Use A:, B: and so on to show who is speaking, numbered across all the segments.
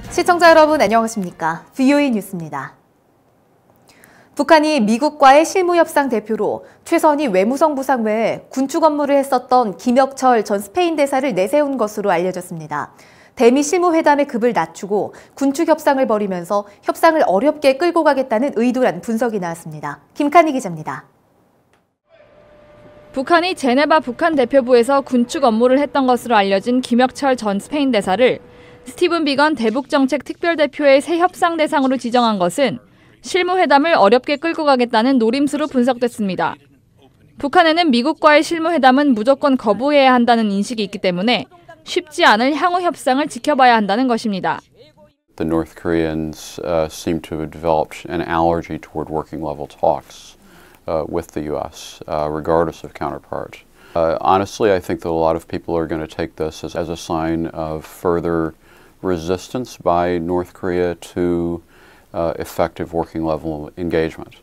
A: 시청자 여러분 안녕하십니까? VOA 뉴스입니다. 북한이 미국과의 실무협상 대표로 최선희 외무성부상 외에 군축 업무를 했었던 김혁철 전 스페인 대사를 내세운 것으로 알려졌습니다. 대미 실무회담의 급을 낮추고 군축 협상을 벌이면서 협상을 어렵게 끌고 가겠다는 의도란 분석이 나왔습니다. 김칸희 기자입니다.
B: 북한이 제네바 북한 대표부에서 군축 업무를 했던 것으로 알려진 김혁철 전 스페인 대사를 스티븐 비건 대북정책 특별대표의 새 협상 대상으로 지정한 것은 실무회담을 어렵게 끌고 가겠다는 노림수로 분석됐습니다. 북한에는 미국과의 실무회담은 무조건 거부해야 한다는 인식이 있기 때문에 쉽지 않을 향후 협상을 지켜봐야 한다는 것입니다.
C: The North Koreans seem to have developed an allergy toward working level talks with the U.S., regardless of counterpart. Honestly, I think that a lot of people are going to take this as a sign of further resistance by North Korea to effective working level engagement.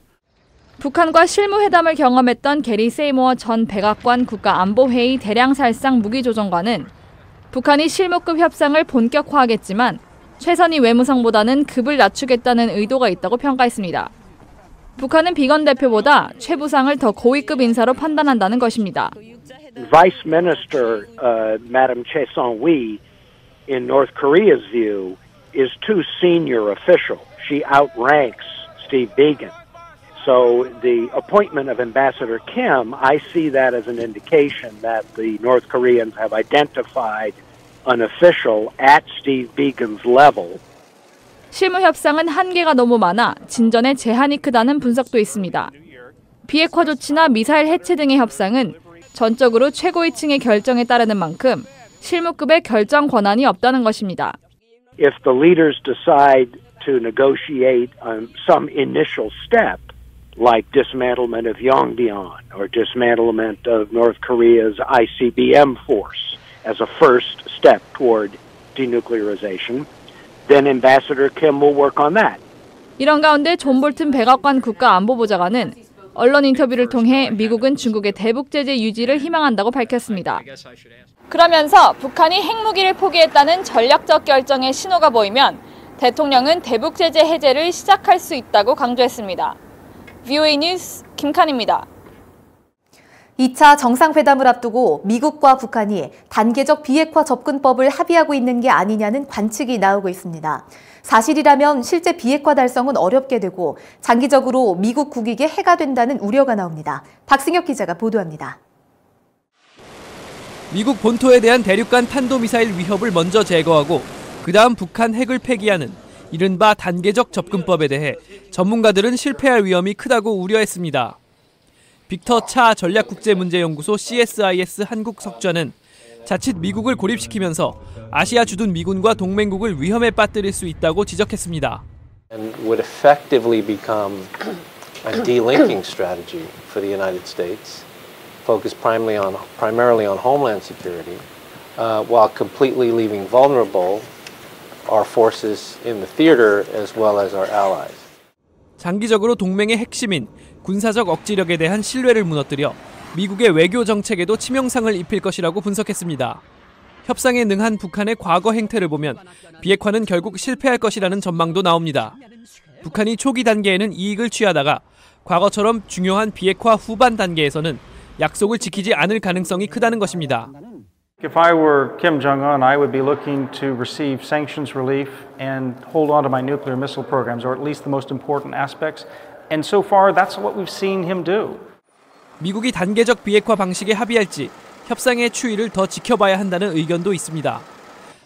B: 북한과 실무회담을 경험했던 게리 세이모어 전 백악관 국가안보회의 대량살상 무기조정관은 북한이 실무급 협상을 본격화하겠지만 최선희 외무성보다는 급을 낮추겠다는 의도가 있다고 평가했습니다. 북한은 비건 대표보다 최 부상을 더 고위급 인사로 판단한다는 것입니다.
D: Vice Minister Madam Choi Song-wi in North Korea's view is too senior official. She outranks Steve Biegun. So the appointment of Ambassador Kim, I see that as an indication that the North Koreans have identified an official at Steve Biegun's level.
B: 실무 협상은 한계가 너무 많아 진전에 제한이 크다는 분석도 있습니다. 비핵화 조치나 미사일 해체 등의 협상은 전적으로 최고위층의 결정에 따르는 만큼 실무급의 결정 권한이 없다는 것입니다.
D: If the leaders decide to negotiate some initial step, like dismantlement of Yongdyon or dismantlement of North Korea's ICBM force as a first step toward denuclearization, then Ambassador Kim will work on that.
B: 이런 가운데 존 볼튼 백악관 국가안보보좌관은 언론 인터뷰를 통해 미국은 중국의 대북 제재 유지를 희망한다고 밝혔습니다. 그러면서 북한이 핵무기를 포기했다는 전략적 결정의 신호가 보이면 대통령은 대북 제재 해제를 시작할 수 있다고 강조했습니다. VOA 뉴스 김칸입니다.
A: 2차 정상회담을 앞두고 미국과 북한이 단계적 비핵화 접근법을 합의하고 있는 게 아니냐는 관측이 나오고 있습니다. 사실이라면 실제 비핵화 달성은 어렵게 되고 장기적으로 미국 국익에 해가 된다는 우려가 나옵니다. 박승혁 기자가 보도합니다.
E: 미국 본토에 대한 대륙간 탄도미사일 위협을 먼저 제거하고 그다음 북한 핵을 폐기하는 이른바 단계적 접근법에 대해 전문가들은 실패할 위험이 크다고 우려했습니다. 빅터 차 전략국제문제연구소 CSIS 한국 석좌는 자칫 미국을 고립시키면서 아시아 주둔 미군과 동맹국을 위험에 빠뜨릴 수 있다고 지적했습니다.
F: And would effectively become a delinking strategy for the United States, focused primarily on homeland security, while completely leaving vulnerable our forces in the theater as well as our allies.
E: 장기적으로 동맹의 핵심인 군사적 억지력에 대한 신뢰를 무너뜨려 미국의 외교 정책에도 치명상을 입힐 것이라고 분석했습니다. 협상에 능한 북한의 과거 행태를 보면 비핵화는 결국 실패할 것이라는 전망도 나옵니다. 북한이 초기 단계에는 이익을 취하다가 과거처럼 중요한 비핵화 후반 단계에서는 약속을 지키지 않을 가능성이 크다는 것입니다.
G: If I were Kim Jong-un, I would be looking to receive sanctions relief and hold on to my nuclear missile programs, or at least the most important aspects. And so far, that's what we've seen him do.
E: 미국이 단계적 비핵화 방식에 합의할지 협상의 추이를 더 지켜봐야 한다는 의견도 있습니다.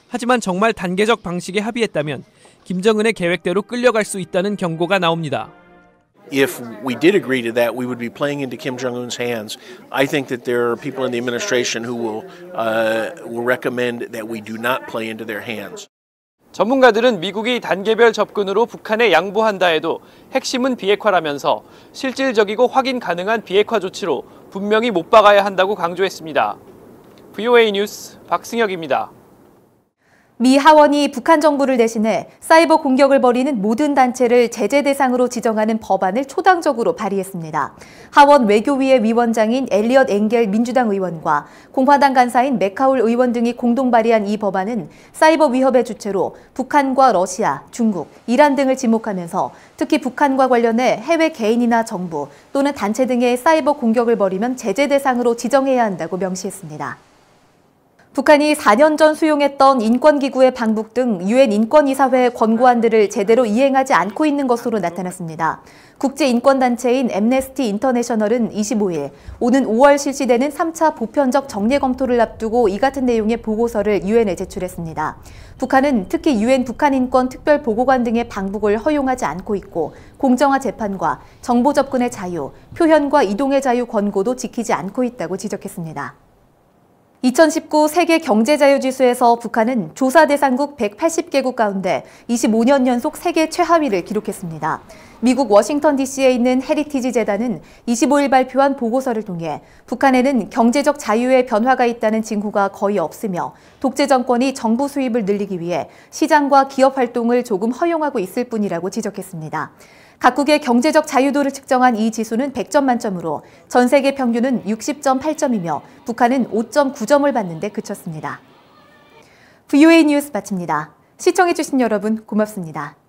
E: 하지만 정말 단계적 방식에 합의했다면 김정은의 계획대로 끌려갈 수 있다는 경고가 나옵니다.
H: If we did agree to that, we would be playing into Kim Jong-un's hands. I think that there are people in the administration who will recommend that we do not play into their hands.
E: 전문가들은 미국이 단계별 접근으로 북한에 양보한다 해도 핵심은 비핵화라면서 실질적이고 확인 가능한 비핵화 조치로 분명히 못 박아야 한다고 강조했습니다. VOA 뉴스 박승혁입니다.
A: 미 하원이 북한 정부를 대신해 사이버 공격을 벌이는 모든 단체를 제재 대상으로 지정하는 법안을 초당적으로 발의했습니다. 하원 외교위의 위원장인 엘리엇 엥겔 민주당 의원과 공화당 간사인 맥카울 의원 등이 공동 발의한 이 법안은 사이버 위협의 주체로 북한과 러시아, 중국, 이란 등을 지목하면서 특히 북한과 관련해 해외 개인이나 정부 또는 단체 등의 사이버 공격을 벌이면 제재 대상으로 지정해야 한다고 명시했습니다. 북한이 4년 전 수용했던 인권기구의 방북 등 유엔 인권이사회의 권고안들을 제대로 이행하지 않고 있는 것으로 나타났습니다. 국제인권단체인 앰네스티 인터내셔널은 25일 오는 5월 실시되는 3차 보편적 정례 검토를 앞두고 이 같은 내용의 보고서를 유엔에 제출했습니다. 북한은 특히 유엔 북한인권특별보고관 등의 방북을 허용하지 않고 있고 공정화 재판과 정보 접근의 자유, 표현과 이동의 자유 권고도 지키지 않고 있다고 지적했습니다. 2019 세계 경제자유지수에서 북한은 조사 대상국 180개국 가운데 25년 연속 세계 최하위를 기록했습니다. 미국 워싱턴 DC에 있는 헤리티지 재단은 25일 발표한 보고서를 통해 북한에는 경제적 자유의 변화가 있다는 징후가 거의 없으며 독재 정권이 정부 수입을 늘리기 위해 시장과 기업 활동을 조금 허용하고 있을 뿐이라고 지적했습니다. 각국의 경제적 자유도를 측정한 이 지수는 100점 만점으로 전 세계 평균은 60.8점이며 북한은 5.9점을 받는 데 그쳤습니다. VOA 뉴스 마칩니다. 시청해주신 여러분 고맙습니다.